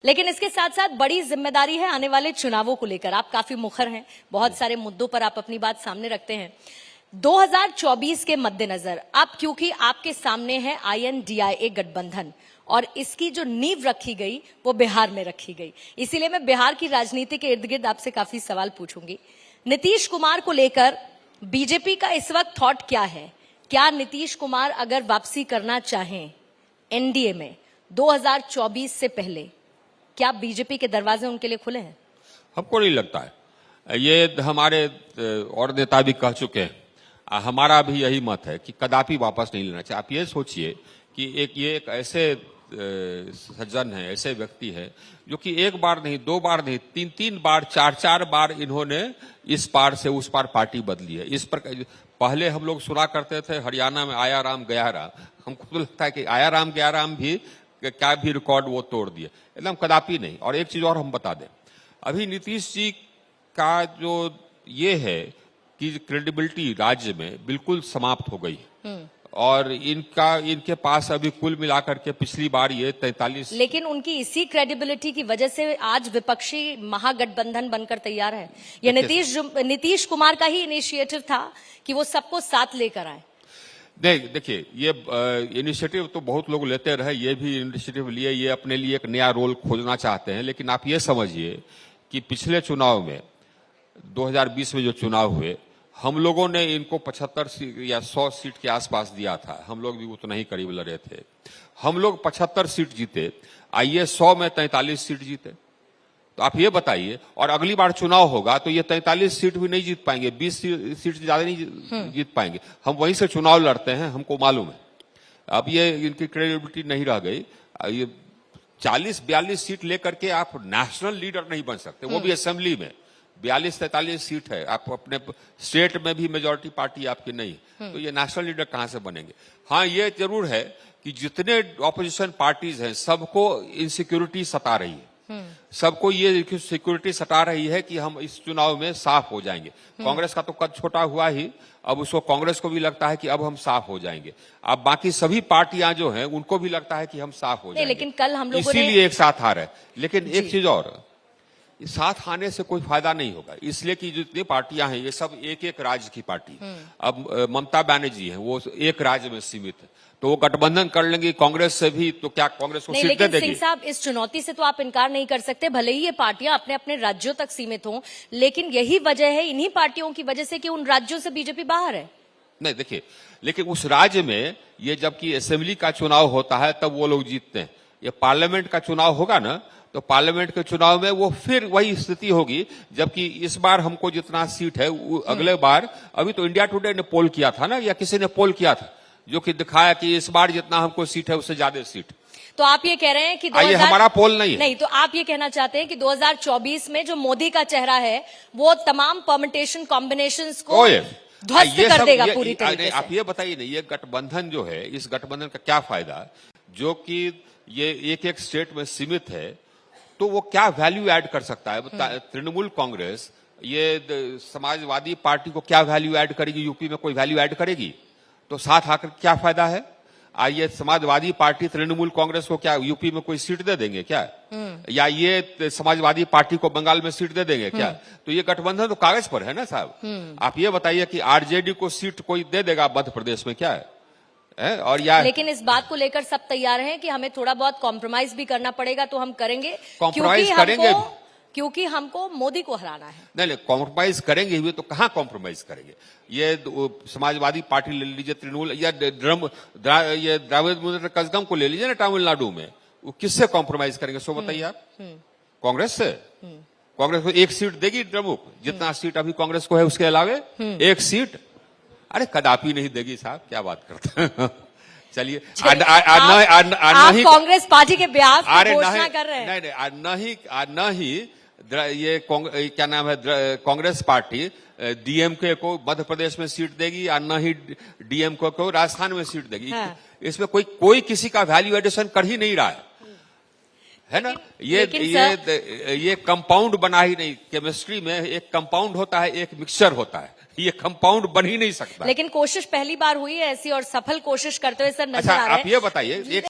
लेकिन इसके साथ साथ बड़ी जिम्मेदारी है आने वाले चुनावों को लेकर। आप काफी मुखर हैं, बहुत सारे मुद्दों पर आप अपनी बात सामने रखते हैं। 2024 के मद्देनजर आप, क्योंकि आपके सामने है INDIA गठबंधन और इसकी जो नींव रखी गई वो बिहार में रखी गई, इसीलिए मैं बिहार की राजनीति के इर्द गिर्द आपसे काफी सवाल पूछूंगी। नीतीश कुमार को लेकर बीजेपी का इस वक्त थॉट क्या है? क्या नीतीश कुमार अगर वापसी करना चाहें NDA में 2024 से पहले, क्या बीजेपी के दरवाजे उनके लिए खुले हैं? हमको नहीं लगता है। ये हमारे और नेता भी कह चुके हैं, हमारा भी यही मत है कि कदापि वापस नहीं लेना चाहिए। आप ये सोचिए कि ये एक ऐसे सज्जन है, ऐसे व्यक्ति है जो कि एक बार नहीं, दो बार नहीं, तीन बार, चार बार इन्होंने इस पार से उस पार पार्टी बदली है। इस पर पहले हम लोग सुना करते थे हरियाणा में आया राम गया राम। हमको तो लगता है कि आया राम गया राम भी क्या भी रिकॉर्ड वो तोड़ दिए, एकदम कदापि नहीं। और एक चीज और हम बता दें, अभी नीतीश जी का जो ये है कि क्रेडिबिलिटी राज्य में बिल्कुल समाप्त हो गई और इनके पास अभी कुल मिलाकर के पिछली बार ये 43, लेकिन उनकी इसी क्रेडिबिलिटी की वजह से आज विपक्षी महागठबंधन बनकर तैयार है। ये नीतीश कुमार का ही इनिशिएटिव था कि वो सबको साथ लेकर आए। नहीं, देखिए, ये इनिशिएटिव तो बहुत लोग लेते रहे, ये भी इनिशिएटिव लिए, ये अपने लिए एक नया रोल खोजना चाहते हैं। लेकिन आप ये समझिए कि पिछले चुनाव में 2020 में जो चुनाव हुए, हम लोगों ने इनको 75 या 100 सीट के आसपास दिया था। हम लोग भी उतना ही करीब लड़े थे। हम लोग 75 सीट जीते, आइए 100 में 43 सीट जीते। तो आप ये बताइए, और अगली बार चुनाव होगा तो ये 43 सीट भी नहीं जीत पाएंगे, 20 सीट से ज्यादा नहीं जीत पाएंगे। हम वहीं से चुनाव लड़ते हैं, हमको मालूम है। अब ये इनकी क्रेडिबिलिटी नहीं रह गई। ये 40-42 सीट लेकर के आप नेशनल लीडर नहीं बन सकते, वो भी असेंबली में। 42-43 सीट है, आप अपने स्टेट में भी मेजोरिटी पार्टी आपकी नहीं, तो ये नेशनल लीडर कहां से बनेंगे? हाँ, ये जरूर है कि जितने ऑपोजिशन पार्टीज हैं सबको इनसिक्योरिटी सता रही है, सबको ये सिक्योरिटी सता रही है कि हम इस चुनाव में साफ हो जाएंगे। कांग्रेस का तो कद छोटा हुआ ही, अब उसको, कांग्रेस को भी लगता है कि अब हम साफ हो जाएंगे। अब बाकी सभी पार्टियां जो हैं उनको भी लगता है कि हम साफ हो जाएंगे। लेकिन कल हम लोगों ने इसीलिए एक साथ आ रहे हैं। लेकिन एक चीज और, साथ आने से कोई फायदा नहीं होगा, इसलिए कि जितनी पार्टियां हैं ये सब एक एक राज्य की पार्टी। अब ममता बनर्जी है, वो एक राज्य में सीमित है, तो वो गठबंधन कर लेंगी कांग्रेस से भी, तो क्या कांग्रेस को सीट दे देगी? सिंह साहब, इस चुनौती से तो आप इनकार नहीं कर सकते, भले ही ये पार्टियां अपने अपने राज्यों तक सीमित हों, लेकिन यही वजह है, इन्हीं पार्टियों की वजह से कि उन राज्यों से बीजेपी बाहर है। नहीं, देखिए, लेकिन उस राज्य में ये जबकि असेंबली का चुनाव होता है तब वो लोग जीतते हैं। ये पार्लियामेंट का चुनाव होगा ना, तो पार्लियामेंट के चुनाव में वो फिर वही स्थिति होगी। जबकि इस बार हमको जितना सीट है, अगले बार, अभी तो इंडिया टुडे ने पोल किया था ना, या किसी ने पोल किया था, जो कि दिखाया कि इस बार जितना हमको सीट है उससे ज्यादा सीट। तो आप ये कह रहे हैं कि ये हमारा पोल नहीं है। नहीं, तो आप ये कहना चाहते हैं कि 2024 में जो मोदी का चेहरा है वो तमाम परम्यूटेशन कॉम्बिनेशंस को ध्वस्त कर देगा पूरी तरीके से। आप ये बताइए ना, ये गठबंधन जो है, इस गठबंधन का क्या फायदा, जो कि ये एक एक स्टेट में सीमित है, तो वो क्या वैल्यू ऐड कर सकता है? तृणमूल कांग्रेस ये समाजवादी पार्टी को क्या वैल्यू ऐड करेगी? यूपी में कोई वैल्यू ऐड करेगी? तो साथ आकर क्या फायदा है? ये समाजवादी पार्टी तृणमूल कांग्रेस को क्या यूपी में कोई सीट दे देंगे क्या? या ये समाजवादी पार्टी को बंगाल में सीट दे देंगे क्या? तो ये गठबंधन तो कागज पर है ना साहब। आप ये बताइए कि आरजेडी को सीट कोई दे देगा मध्य प्रदेश में क्या है? और लेकिन इस बात को लेकर सब तैयार हैं कि हमें थोड़ा बहुत कॉम्प्रोमाइज भी करना पड़ेगा, तो हम करेंगे, कॉम्प्रोमाइज करेंगे, क्योंकि हमको मोदी को हराना है। नहीं, कॉम्प्रोमाइज करेंगे हुए तो कहां कॉम्प्रोमाइज करेंगे? ये समाजवादी पार्टी ले लीजिए, तृणमूल, या ये द्रविड़ मुनेत्र कजगम को ले लीजिए ना तमिलनाडु में, वो किससे कॉम्प्रोमाइज करेंगे? सो बताइए आप। कांग्रेस से? कांग्रेस को एक सीट देगी प्रमुख, जितना सीट अभी कांग्रेस को है उसके अलावे एक सीट? अरे कदापि नहीं देगी साहब, क्या बात करते हैं। चलिए, आप कांग्रेस पार्टी के ब्याह घोषणा कर रहे हैं। न ही ये क्या नाम है, कांग्रेस पार्टी डीएमके को मध्य प्रदेश में सीट देगी, और न ही डीएमके को राजस्थान में सीट देगी। इसमें कोई किसी का वैल्यू एडिशन कर ही नहीं रहा है ना? ये कंपाउंड बना ही नहीं। केमिस्ट्री में एक कंपाउंड होता है, एक मिक्सचर होता है, ये कंपाउंड बन ही नहीं सकता। लेकिन कोशिश पहली बार हुई है ऐसी, और सफल कोशिश करते हुए सर नजर आ रहे हैं। आप ये बताइए,